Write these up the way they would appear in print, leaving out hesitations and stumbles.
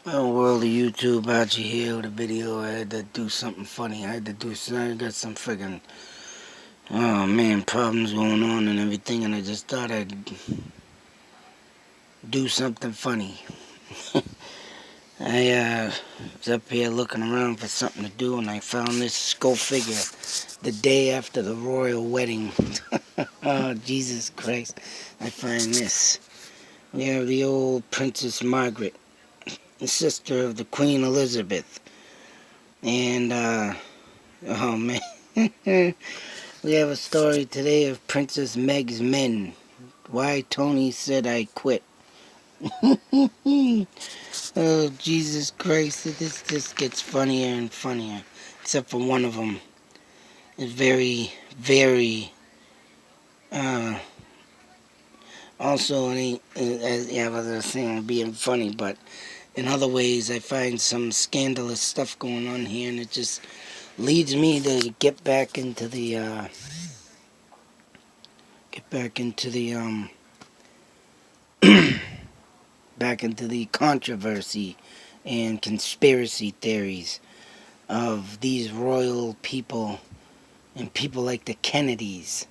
Well, world of YouTube, Archie here with a video. I had to do something funny. I got some friggin', oh man, problems going on and everything, and I just thought I'd do something funny. I was up here looking around for something to do, and I found this, go figure, the day after the royal wedding. Oh, Jesus Christ. I find this. We have the old Princess Margaret, the sister of the Queen Elizabeth. And, oh man. We have a story today of Princess Meg's men. Why Tony said I quit. Oh, Jesus Christ. This just gets funnier and funnier. Except for one of them. It's very, very, also, it ain't, as I was saying, being funny, but in other ways, I find some scandalous stuff going on here, and it just leads me to get back into the, back into the controversy and conspiracy theories of these royal people and people like the Kennedys.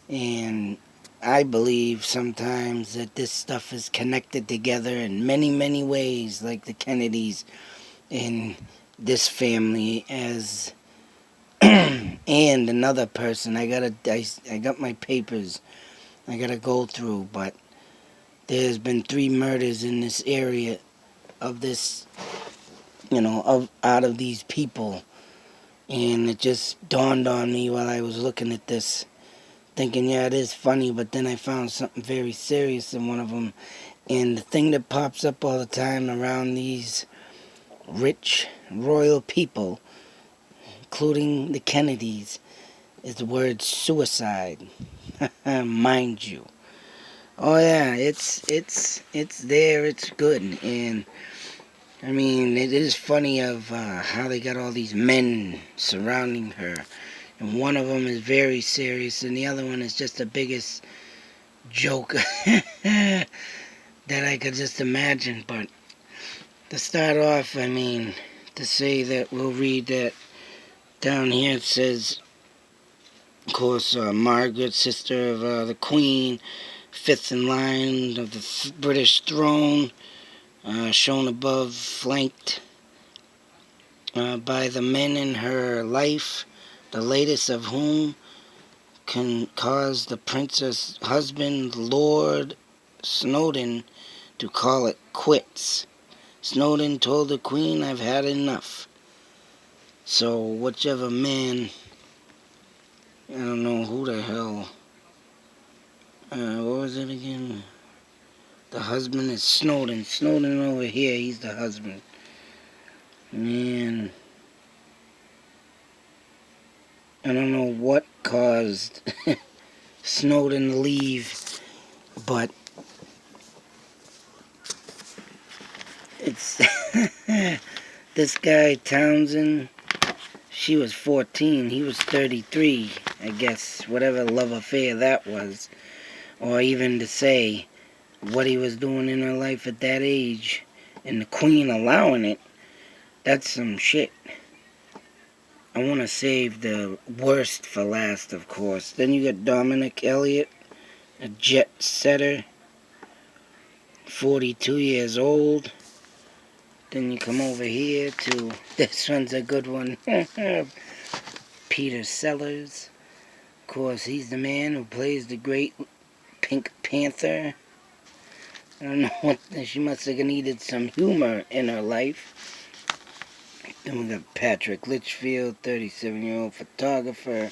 And I believe sometimes that this stuff is connected together in many, many ways, like the Kennedys and this family as and another person. I got my papers I gotta go through, but there's been 3 murders in this area of this, out of these people. And it just dawned on me while I was looking at this, thinking, yeah, it is funny, but then I found something very serious in one of them. And the thing that pops up all the time around these rich royal people, including the Kennedys, is the word suicide. Mind you. Oh yeah, it's there, it's good. And I mean, it is funny of how they got all these men surrounding her. And one of them is very serious, and the other one is just the biggest joke that I could just imagine. But to start off, I mean, to say that we'll read that down here, it says, of course, Margaret, sister of the Queen, 5th in line of the British throne, shown above, flanked by the men in her life, the latest of whom can cause the princess' husband, Lord Snowdon, to call it quits. Snowdon told the Queen, I've had enough. So whichever man, I don't know who the hell, what was it again? The husband is Snowdon. Snowdon over here, he's the husband. Man, I don't know what caused Snowdon to leave, but it's this guy Townsend. She was 14, he was 33, I guess, whatever love affair that was. Or even to say what he was doing in her life at that age, and the Queen allowing it, that's some shit. I want to save the worst for last, of course. Then you got Dominic Elliott, a jet setter, 42 years old. Then you come over here to, this one's a good one, Peter Sellers. Of course, he's the man who plays the great Pink Panther. I don't know what, she must have needed some humor in her life. Then we got Patrick Litchfield, 37-year-old photographer.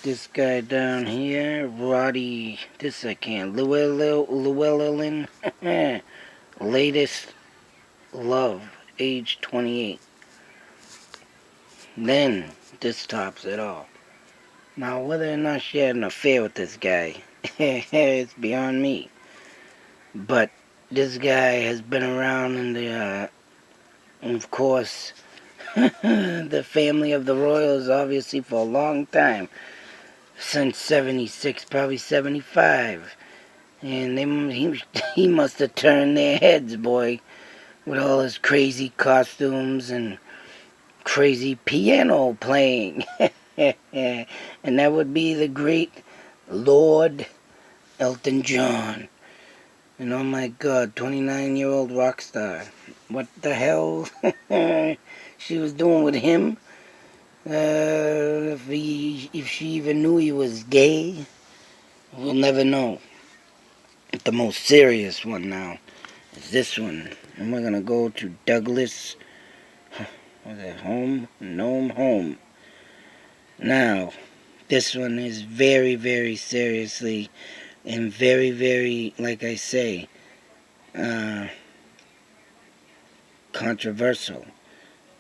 This guy down here, Roddy, this I can't, Llewellyn, latest love, age 28. Then, this tops it all. Now, whether or not she had an affair with this guy, it's beyond me. But this guy has been around in the, of course, the family of the royals, obviously, for a long time. Since 76, probably 75. And he must have turned their heads, boy, with all his crazy costumes and crazy piano playing. And that would be the great Lord Elton John. And oh my God, 29-year-old rock star. What the hell she was doing with him? If she even knew he was gay, we'll never know. But the most serious one now is this one. And we're gonna go to Douglas. Was it home? Gnome Home. Now, this one is very, very seriously and very, very, like I say, controversial.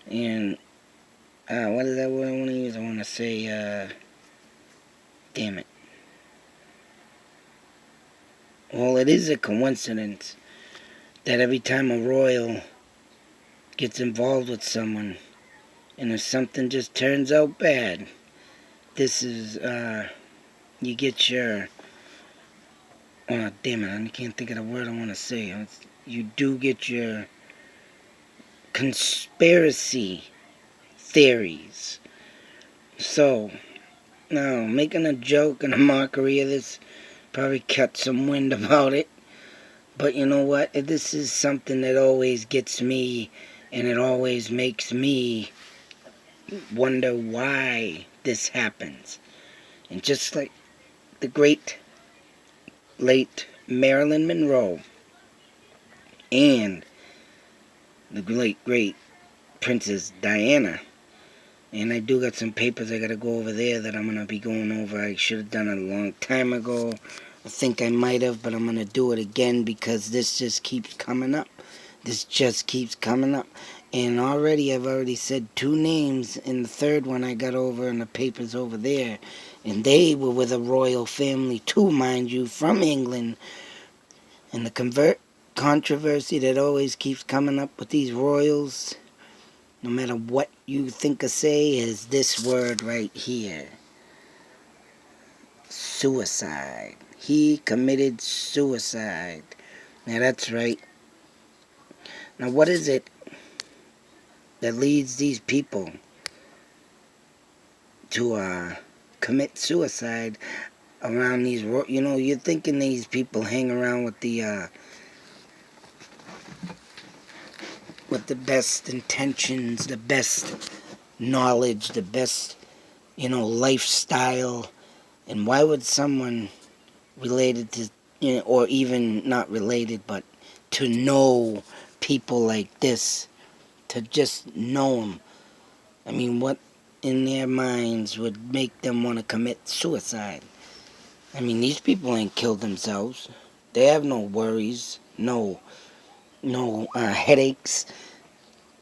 And what is that word I want to use? I want to say, damn it. Well, it is a coincidence that every time a royal gets involved with someone, and if something just turns out bad, this is, you get your, oh, damn it, I can't think of the word I want to say. You do get your conspiracy theories. So, now, making a joke and a mockery of this probably cut some wind about it. But you know what? This is something that always gets me, and it always makes me wonder why this happens. And just like the great late Marilyn Monroe and the late great Princess Diana. And I do got some papers I gotta go over there that I'm gonna be going over. I should have done it a long time ago. I think I might have, but I'm gonna do it again because this just keeps coming up. This just keeps coming up. And already I've already said two names, and the third one I got over in the papers over there. And they were with a royal family too, mind you, from England. And the controversy that always keeps coming up with these royals, no matter what you think or say, is this word right here. Suicide. He committed suicide. Now that's right. Now what is it that leads these people to commit suicide around these, you know, you're thinking these people hang around with the best intentions, the best knowledge, the best, you know, lifestyle. And why would someone related to, you know, or even not related, but to know people like this, to just know them? I mean, what in their minds would make them want to commit suicide? I mean, these people ain't killed themselves. They have no worries, no headaches.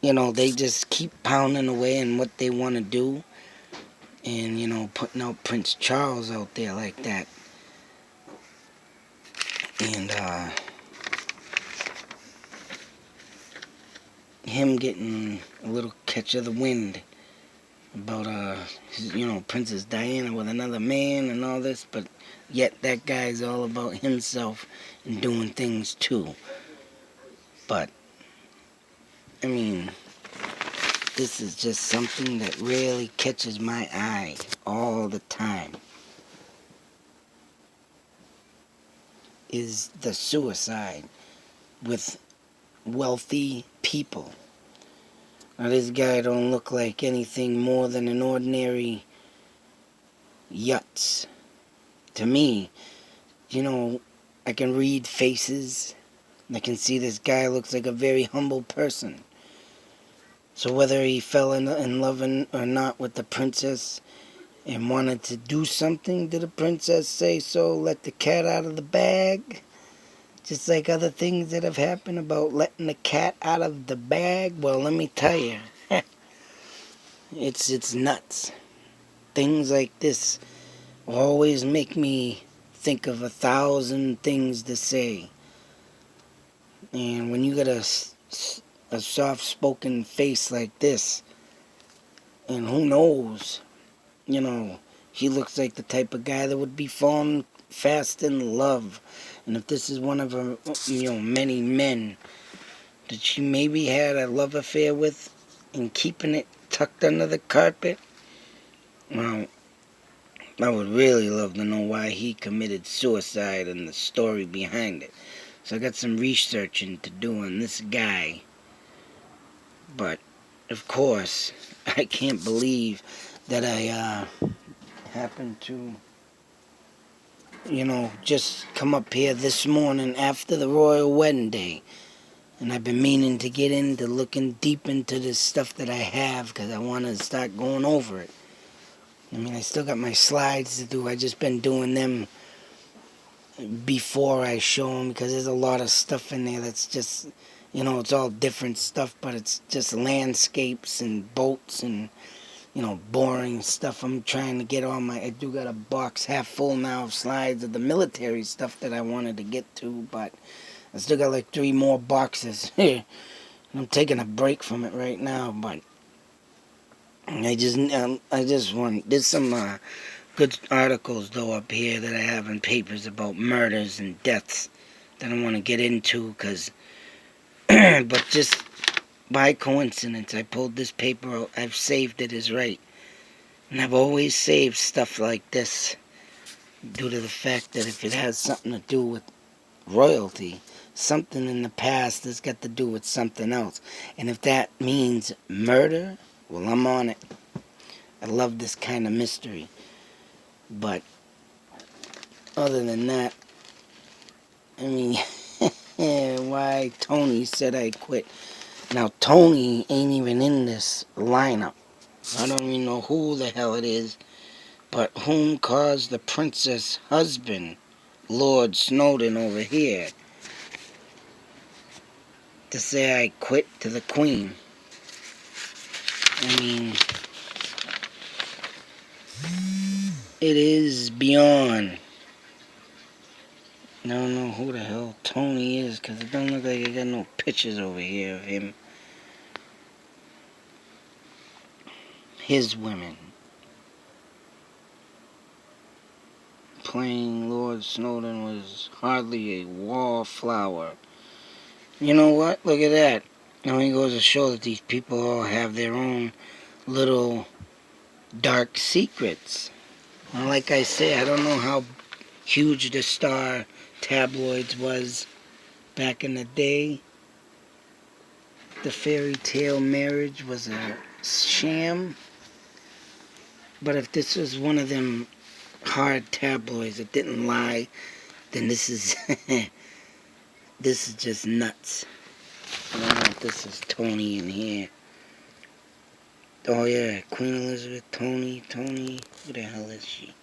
You know, they just keep pounding away in what they want to do, and you know, putting out Prince Charles out there like that, and him getting a little catch of the wind about you know, Princess Diana with another man and all this, but yet that guy's all about himself and doing things too. But I mean, this is just something that really catches my eye all the time. Is the suicide with wealthy people. Now this guy don't look like anything more than an ordinary yutz. To me, you know, I can read faces. I can see this guy looks like a very humble person. So whether he fell in love or not with the princess and wanted to do something, did the princess say so, let the cat out of the bag? Just like other things that have happened about letting the cat out of the bag. Well, let me tell you, it's nuts. Things like this always make me think of 1,000 things to say. And when you got a soft-spoken face like this, and who knows, you know, he looks like the type of guy that would be falling fast in love. And if this is one of her, many men that she maybe had a love affair with and keeping it tucked under the carpet, well, I would really love to know why he committed suicide and the story behind it. So I got some researching to do on this guy. But, of course, I can't believe that I happened to, just come up here this morning after the royal wedding day. And I've been meaning to get into looking deep into this stuff that I have because I want to start going over it. I mean, I still got my slides to do. I just been doing them before I show them because there's a lot of stuff in there that's just, it's all different stuff, but it's just landscapes and boats and, boring stuff. I'm trying to get I do got a box half full now of slides of the military stuff that I wanted to get to, but I still got like 3 more boxes here. I'm taking a break from it right now, but I just want, there's some good articles though up here that I have in papers about murders and deaths that I want to get into, cause, but just by coincidence, I pulled this paper out. I've saved it as right, and I've always saved stuff like this due to the fact that if it has something to do with royalty, something in the past that's got to do with something else, and if that means murder, well, I'm on it. I love this kind of mystery. But other than that, I mean, why Tony said I quit. Now, Tony ain't even in this lineup. I don't even know who the hell it is, but whom caused the princess husband, Lord Snowden over here, to say I quit to the queen. I mean, it is beyond. I don't know who the hell Tony is, because it don't look like I got no pictures over here of him. His women. Playing Lord Snowden was hardly a wallflower. You know what? Look at that. Now he goes to show that these people all have their own little dark secrets. Well, like I say, I don't know how huge the Star tabloids was back in the day. The fairy tale marriage was a sham. But if this was one of them hard tabloids that didn't lie, then this is this is just nuts. I don't know if this is Tony in here. Oh yeah, Queen Elizabeth, Tony, who the hell is she?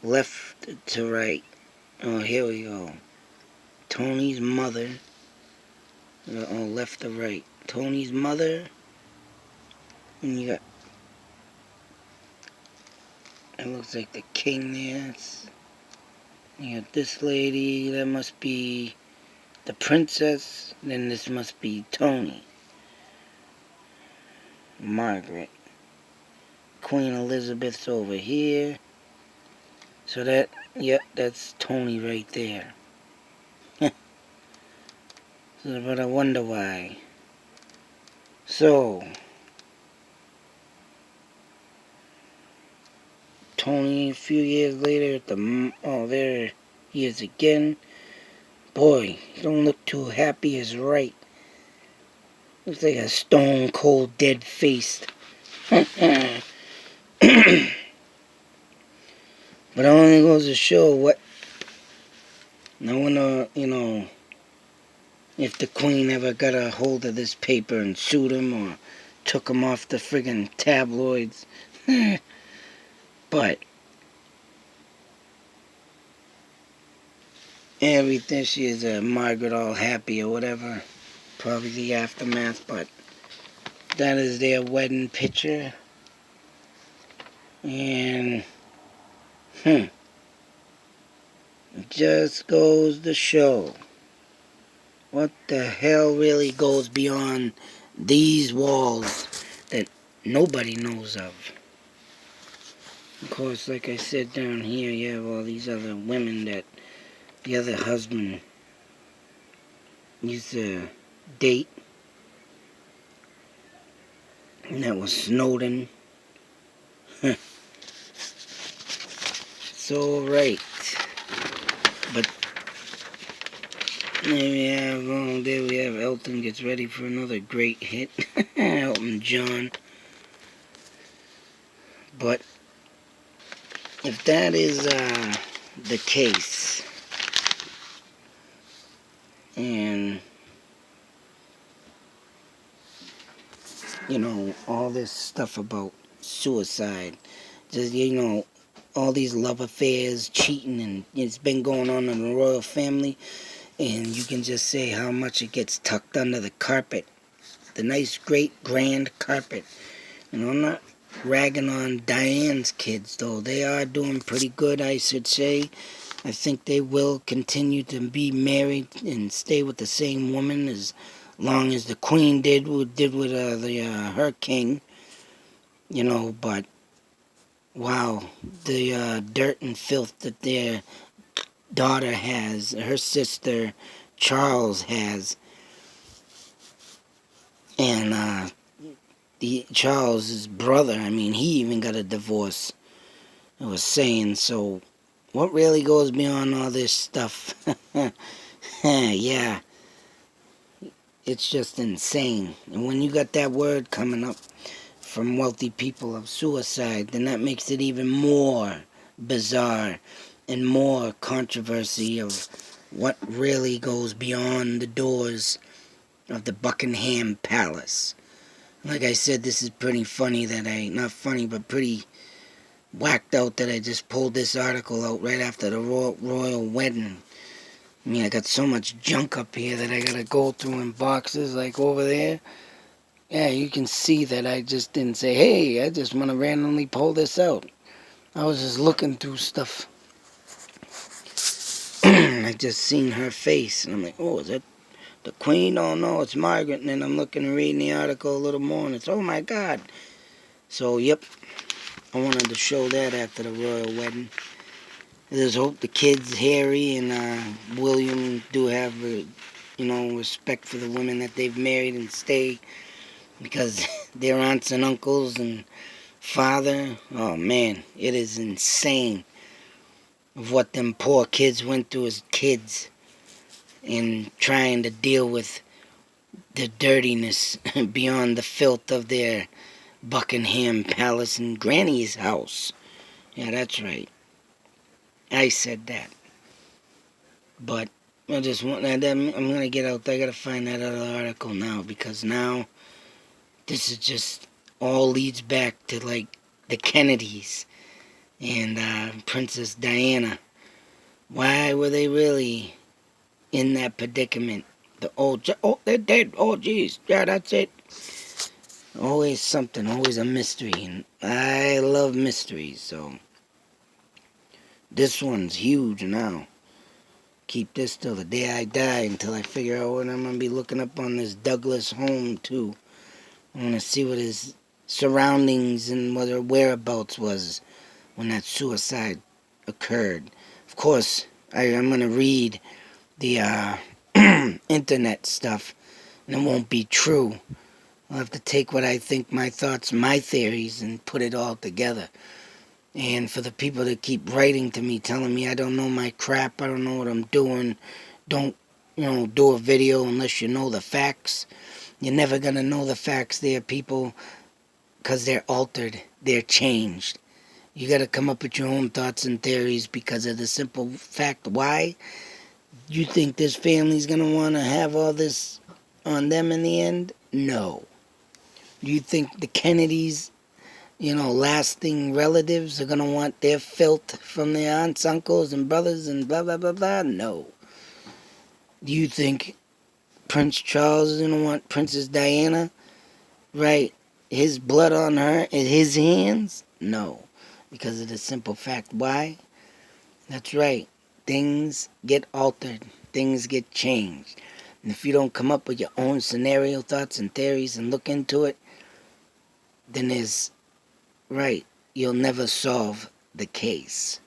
Left to right. Oh, here we go. Tony's mother. Oh, left to right. Tony's mother. And you got, it looks like the king there. You got this lady, that must be the princess. Then this must be Tony. Margaret. Queen Elizabeth's over here. So that, yep, that's Tony right there. But I wonder why. So, Tony, a few years later, at the, oh, there he is again. Boy, he don't look too happy as right. Looks like a stone cold dead face. But it only goes to show what, I wonder, if the queen ever got a hold of this paper and sued him or took him off the friggin' tabloids. But everything, she is a Margaret all happy or whatever. Probably the aftermath, but that is their wedding picture. And it just goes to show what the hell really goes beyond these walls that nobody knows of. Of course, like I said, down here you have all these other women that the other husband used to date, and that was Snowden. So right. But there we have Elton gets ready for another great hit. Elton John. But if that is the case, and all this stuff about suicide, just all these love affairs, cheating, and it's been going on in the royal family, and you can just say how much it gets tucked under the carpet, the nice, great, grand carpet. I'm not ragging on Diane's kids, though. They are doing pretty good, I should say. I think they will continue to be married and stay with the same woman as long as the Queen did with her king. But wow, the dirt and filth that their daughter has, her sister Charles has, and Charles's brother. I mean, he even got a divorce. I was saying, so what really goes beyond all this stuff? Yeah, it's just insane. And when you got that word coming up from wealthy people of suicide, then that makes it even more bizarre and more controversy of what really goes beyond the doors of the Buckingham Palace. Like I said, this is pretty funny that not funny, but pretty whacked out that I just pulled this article out right after the royal wedding. I mean, I got so much junk up here that I gotta go through in boxes, like over there. Yeah, you can see that I just didn't say, hey, I just want to randomly pull this out. I was just looking through stuff. I just seen her face, and I'm like, oh, is that the Queen? Oh, no, it's Margaret. And then I'm looking and reading the article a little more, and it's, oh, my God. So, yep, I wanted to show that after the royal wedding. There's hope the kids, Harry and William, do have, respect for the women that they've married and stay, because their aunts and uncles and father, oh man, it is insane of what them poor kids went through as kids and trying to deal with the dirtiness beyond the filth of their Buckingham Palace and Granny's house. Yeah, that's right. I said that. But I just want that. I'm gonna get out there. I gotta find that other article now, because now this is just all leads back to like the Kennedys and Princess Diana. Why were they really in that predicament? They're dead. Oh, geez. Yeah, that's it. Always something, always a mystery. And I love mysteries, so this one's huge now. Keep this till the day I die, until I figure out what I'm going to be looking up on this Douglas home, too. I want to see what his surroundings and what her whereabouts was when that suicide occurred. Of course, I'm going to read the internet stuff, and it won't be true. I'll have to take what I think, my thoughts, my theories, and put it all together. And for the people that keep writing to me, telling me I don't know my crap, I don't know what I'm doing, don't, do a video unless you know the facts. You're never going to know the facts there, people, because they're altered, they're changed. You got to come up with your own thoughts and theories because of the simple fact. Why? You think this family's going to want to have all this on them in the end? No. Do you think the Kennedys, lasting relatives are going to want their filth from their aunts, uncles, and brothers and blah, blah, blah, blah? No. Do you think Prince Charles is going to want Princess Diana, right, his blood on her in his hands? No. Because of the simple fact. Why? That's right. Things get altered. Things get changed. And if you don't come up with your own scenario thoughts and theories and look into it, then you'll never solve the case.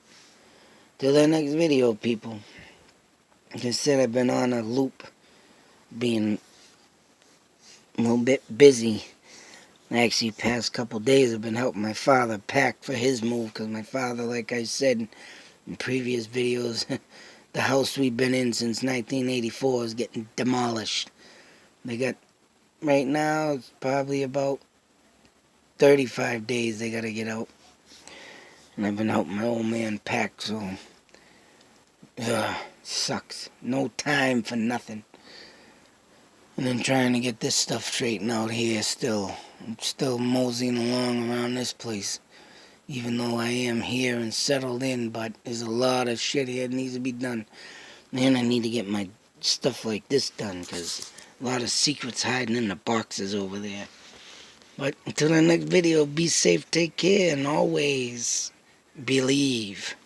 Till the next video, people. Like I said, I've been on a loop, being a little bit busy. Actually, past couple days I've been helping my father pack for his move, because my father, like I said in previous videos, the house we've been in since 1984 is getting demolished. They got, right now, it's probably about 35 days they gotta get out. And I've been helping my old man pack, so, sucks. No time for nothing. And then trying to get this stuff straightened out here still. I'm still moseying along around this place. Even though I am here and settled in, but there's a lot of shit here that needs to be done. And I need to get my stuff like this done, because a lot of secrets hiding in the boxes over there. But until the next video, be safe, take care, and always believe.